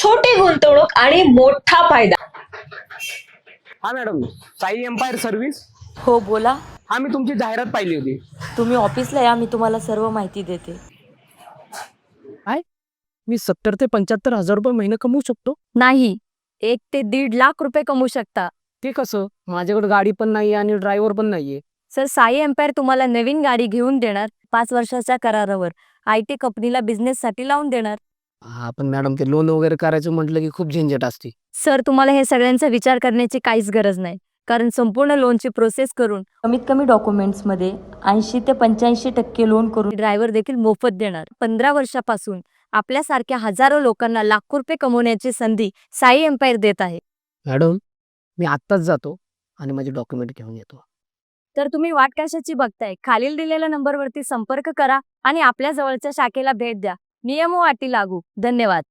छोटी गुंतवणूक आणि मोठा फायदा. हा मॅडम, साई एम्पायर सर्व्हिस. हो बोला. हा, मी तुमची जाहिरात पाहिली होती. तुम्ही ऑफिसला या, मी तुम्हाला सर्व माहिती देते. काय? मी 70 ते 75 हजार रुपये महिना कमवू शकतो? नाही, 1 ते 1.5 लाख रुपये कमवू शकता. ते कसं? माझ्याकडे गाडी पण नाहीये आणि ड्रायव्हर पण नाहीये. सर, साई एम्पायर तुम्हाला नवीन गाडी घेऊन देणार, 5 वर्षाच्या करारावर. IT कंपनीला बिझनेससाठी लावून देणार. हा, पण मॅडम ते लोन वगैरे करायचं म्हटलं की खूप झंझट असते. सर, तुम्हाला हे सगळ्यांचा विचार करण्याची काहीच गरज नाही, कारण संपूर्ण लोनची प्रोसेस करून कमीत कमी डॉक्युमेंट्समध्ये 80 ते 85% लोन करून ड्रायव्हर देखील मोफत देणार. 15 वर्षापासून आपल्यासारख्या हजारो लोकांना लाखो रुपये कमवण्याची संधी साई एम्पायर देत आहे. मॅडम, मी आत्ताच जातो आणि माझे डॉक्युमेंट घेऊन येतो. तर तुम्ही वाट कशाची बघताय? खालील दिलेल्या नंबरवरती संपर्क करा आणि आपल्या जवळच्या शाखेला भेट द्या. नियम व अटी लागू. धन्यवाद.